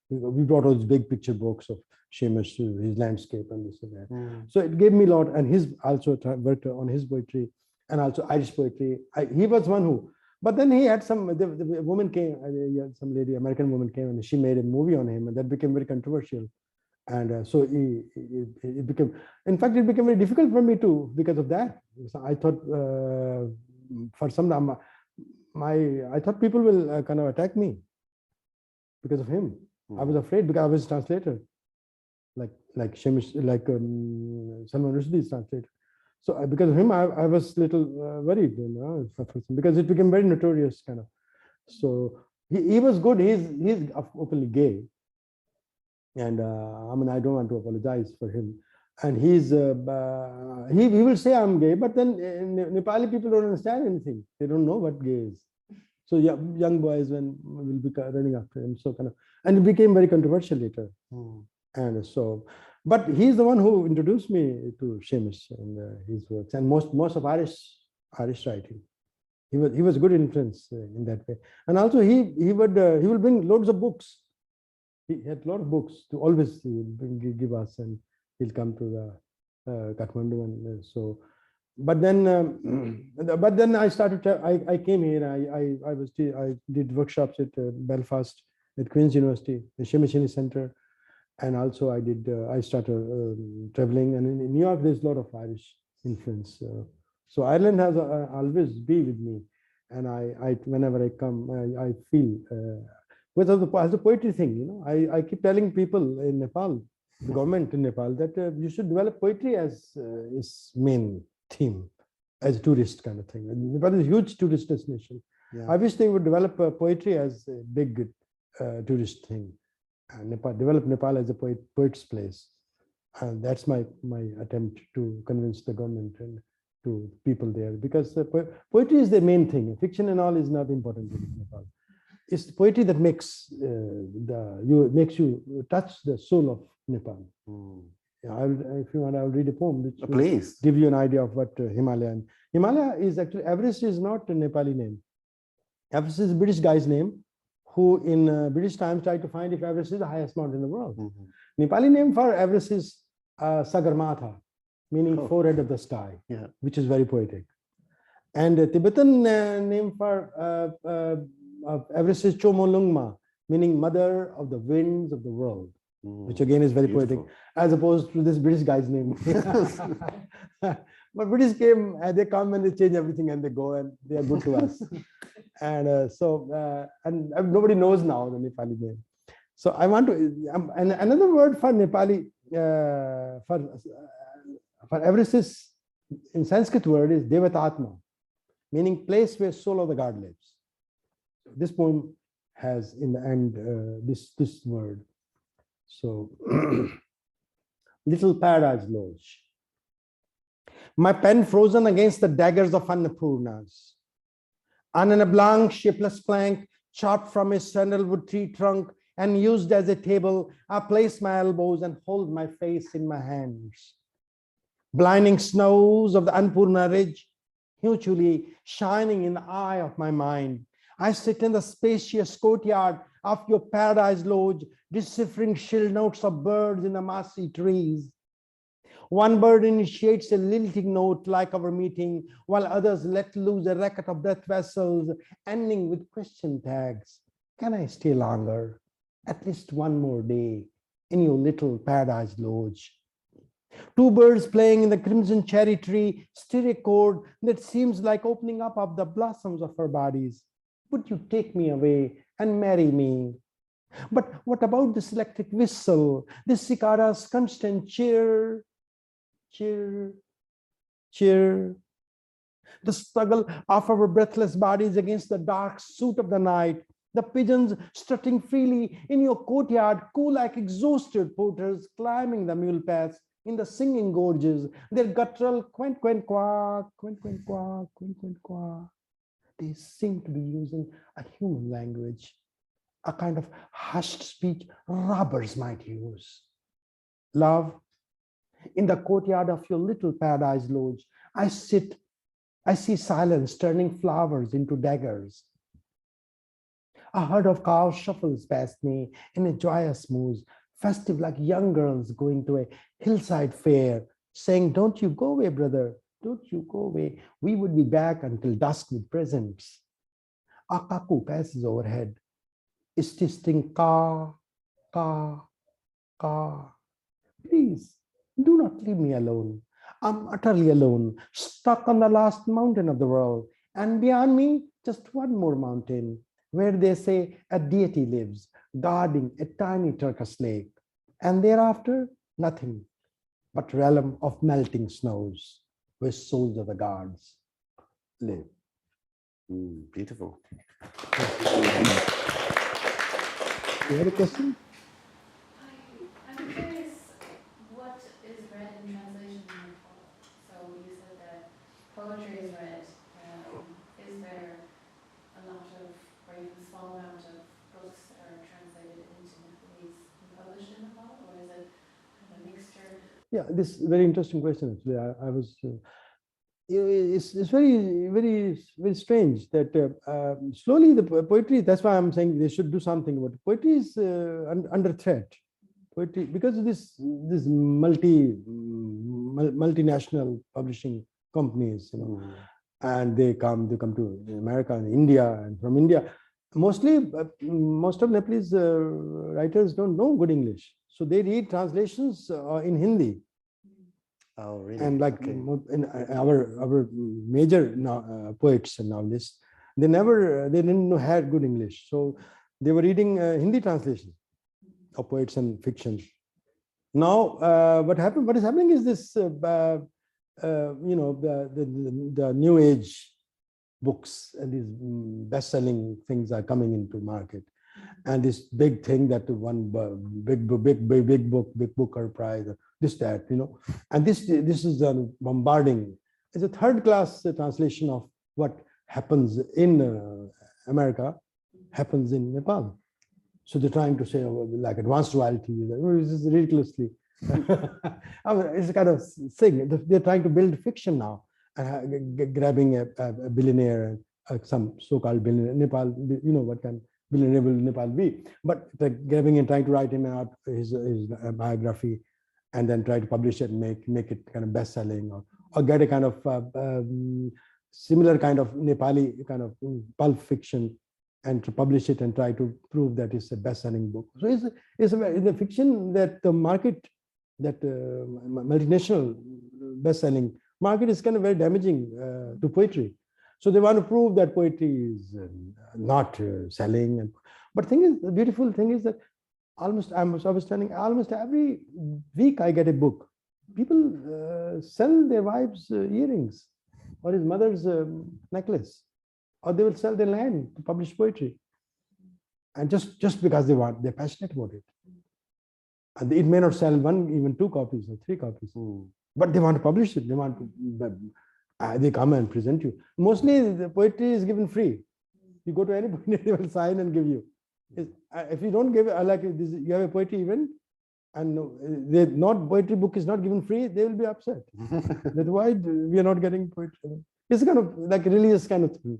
We brought all these big picture books of Seamus, his landscape and this and that. So it gave me a lot, and his also worked on his poetry and also Irish poetry. He was one who, but then he had the woman came, some lady, American woman came, and she made a movie on him, and that became very controversial. And so it became, in fact, it became very difficult for me too, because of that. So I thought for some time, I thought people will kind of attack me because of him. I was afraid because I was translator, like Seamus, like Salman Rushdie's translator. So because of him, I was little worried, because it became very notorious kind of. So he was good. He's openly gay, and I mean, I don't want to apologize for him. And he will say I'm gay, but then Nepali people don't understand anything. They don't know what gay is. So young boys will be running after him. So kind of, and it became very controversial later. And so, but he's the one who introduced me to Seamus and his works, and most of Irish writing. He was a good influence in that way. And also he will bring loads of books. He had a lot of books to always give us, and he'll come to the Kathmandu, and so. But then I started. I came here. I did workshops at Belfast, at Queen's University, the Seamus Heaney Center, and also I started traveling. And in New York, there's a lot of Irish influence. So Ireland has always be with me, and I whenever I come, I feel as a poetry thing. I keep telling people in Nepal, the government in Nepal, that you should develop poetry as its main theme, as a tourist kind of thing. And Nepal is a huge tourist destination. Yeah. I wish they would develop poetry as a big tourist thing. Develop Nepal as a poet's place. And that's my attempt to convince the government and to people there, because poetry is the main thing. Fiction and all is not important in Nepal. It's poetry that makes you touch the soul of Nepal. If you want, I'll read a poem which will give you an idea of what Himalayan. Himalaya is actually, Everest is not a Nepali name. Everest is a British guy's name who in British times tried to find if Everest is the highest mountain in the world. Nepali name for Everest is Sagarmatha, meaning forehead of the sky, which is very poetic. And the Tibetan name for Everest is Chomolungma, meaning mother of the winds of the world. Which again is very poetic, as opposed to this British guy's name. But British came, they come and they change everything and they go, and they are good to us. And and nobody knows now the Nepali name. So I want to, and another word for Nepali, for Everest is, in Sanskrit word is Devatatma, meaning place where soul of the god lives. This poem has in the end this word. So, little paradise lodge. My pen frozen against the daggers of Annapurnas. Anana blanc, shapeless plank, chopped from a sandalwood tree trunk and used as a table, I place my elbows and hold my face in my hands. Blinding snows of the Annapurna ridge, hugely shining in the eye of my mind. I sit in the spacious courtyard of your paradise lodge, deciphering shrill notes of birds in the mossy trees. One bird initiates a lilting note like our meeting, while others let loose a racket of breath vessels, ending with question tags. Can I stay longer? At least one more day in your little paradise lodge. Two birds playing in the crimson cherry tree stir a chord that seems like opening up of the blossoms of our bodies. Would you take me away and marry me? But what about this electric whistle, this cicada's constant chirr, chirr, chirr? The struggle of our breathless bodies against the dark suit of the night, the pigeons strutting freely in your courtyard, cool like exhausted porters climbing the mule paths in the singing gorges, their guttural quint, quint, quack, quint, quint, quack, quint, quint, quack. They seem to be using a human language, a kind of hushed speech robbers might use. Love, in the courtyard of your little paradise lodge, I see silence turning flowers into daggers. A herd of cows shuffles past me in a joyous mood, festive like young girls going to a hillside fair, saying, "Don't you go away, brother. Don't you go away. We would be back until dusk with presents." A cuckoo passes overhead, insisting, "Caw, caw, caw." Please, do not leave me alone. I'm utterly alone, stuck on the last mountain of the world, And beyond me, just one more mountain, where they say a deity lives, guarding a tiny turquoise lake. And thereafter, nothing but realm of melting snows, where souls of the gods live. Beautiful. You have a question? I'm curious, what is read in translation in Nepal? So you said that poetry is read. Is there a lot of, or even a small amount of books that are translated into Nepalese and published in Nepal, or is it kind of a mixture? Yeah, this is a very interesting question. Actually, I was. It's very strange that slowly the poetry. That's why I'm saying they should do something about it. Poetry is under threat. Poetry, because of this multinational publishing companies, and they come to America and India, and from India, mostly most of Nepalese writers don't know good English, so they read translations in Hindi. Oh, really? And like Okay. in our major poets and novelists, they didn't know had good English, so they were reading Hindi translation of poets and fiction. Now, what is happening is this, the new age books and these best-selling things are coming into market, and this big thing that one big Booker Prize, this that, and this is bombarding. It's a third-class translation of what happens in America happens in Nepal. So they're trying to say like advanced royalty. This is ridiculously. It's a kind of thing. They're trying to build fiction now, grabbing a billionaire, some so-called billionaire. Nepal, what kind of billionaire will Nepal be? But they're grabbing and trying to write him out his biography, and then try to publish it and make it kind of best-selling, or get a kind of similar kind of Nepali kind of pulp fiction, and to publish it and try to prove that it's a best-selling book. So it's a fiction that the market, that multinational best-selling market is kind of very damaging to poetry. So they want to prove that poetry is not selling. But the beautiful thing is that I was telling, almost every week I get a book. People sell their wives' earrings or his mother's necklace, or they will sell their land to publish poetry. And just because they're passionate about it. And it may not sell even 2 copies or 3 copies, but they want to publish it. They want to, they come and present you. Mostly the poetry is given free. You go to any poetry, they will sign and give you. If you don't give, like this, you have a poetry event, and poetry book is not given free, they will be upset. That's why we are not getting poetry. It's kind of like religious kind of thing.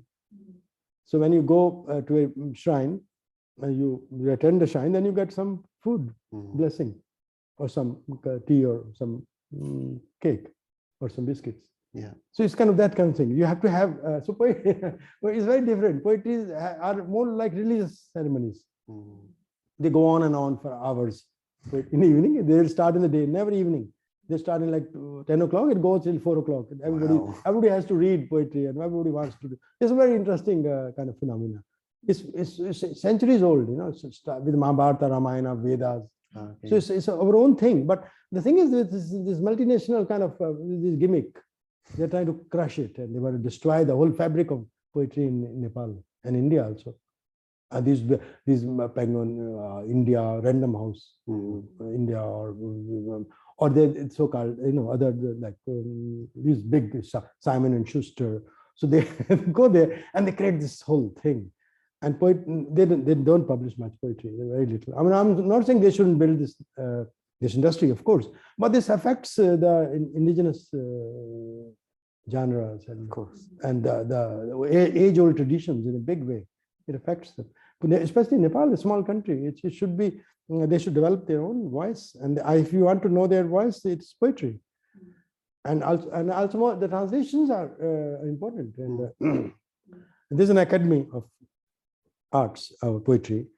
So when you go to a shrine, you attend the shrine, then you get some food blessing, or some tea, or some cake, or some biscuits. Yeah. So it's kind of that kind of thing. You have to have, so poetry is very different. Poetry are more like religious ceremonies. They go on and on for hours. In the evening, they'll start in the day, never evening. They start in like 10 o'clock, it goes till 4 o'clock. Everybody has to read poetry, and everybody wants to do. It's a very interesting kind of phenomena. It's centuries old, it's with Mahabharata, Ramayana, Vedas. Okay. So it's our own thing. But the thing is, this multinational kind of this gimmick, they're trying to crush it, and they want to destroy the whole fabric of poetry in Nepal and India also. These Penguin, India, Random House, India, or they so-called, other like these big Simon and Schuster. So they go there and they create this whole thing. And they don't publish much poetry, very little. I mean, I'm not saying they shouldn't build this industry, of course, but this affects the indigenous genres, and of course, and the age-old traditions in a big way. It affects them, especially Nepal, a small country. It should be, they should develop their own voice, and if you want to know their voice, it's poetry. And also the translations are important. And there's an academy of arts, poetry,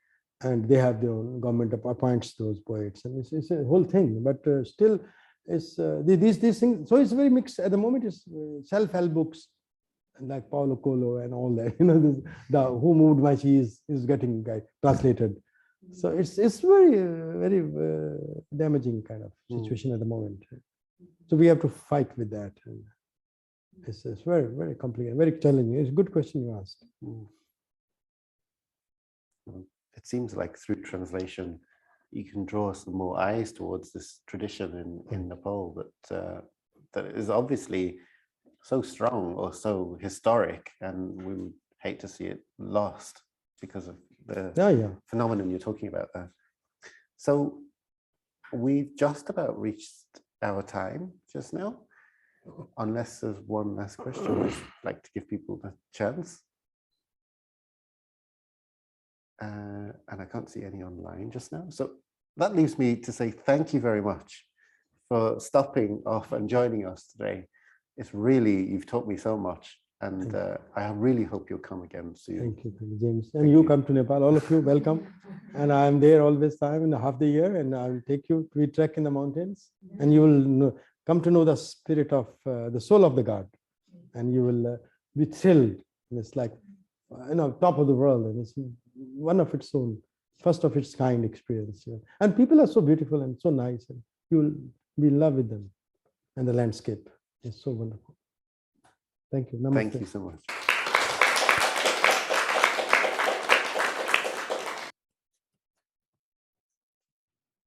and they have their own, government appoints those poets, and it's a whole thing. But still, it's these things. So it's very mixed at the moment. It's self-help books, like Paulo Coelho and all that. The Who Moved My Cheese is getting translated. So it's very damaging kind of situation at the moment. So we have to fight with that. And it's very complicated, very challenging. It's a good question you asked. It seems like through translation, you can draw some more eyes towards this tradition in Nepal that is obviously so strong or so historic, and we would hate to see it lost because of the phenomenon you're talking about there. So we've just about reached our time just now, unless there's one last question. I'd like to give people the chance. And I can't see any online just now. So that leaves me to say thank you very much for stopping off and joining us today. It's really, you've taught me so much, and I really hope you'll come again soon. Thank you, James. And you come to Nepal, all of you, welcome. And I'm there always time in half the year, and I'll take you, we trek in the mountains, and you will come to know the spirit of the soul of the god, and you will be thrilled. And it's like, top of the world, and it's one of its own, first of its kind experience. And people are so beautiful and so nice, and you will be in love with them. And the landscape is so wonderful. Thank you. Namaste. Thank you so much.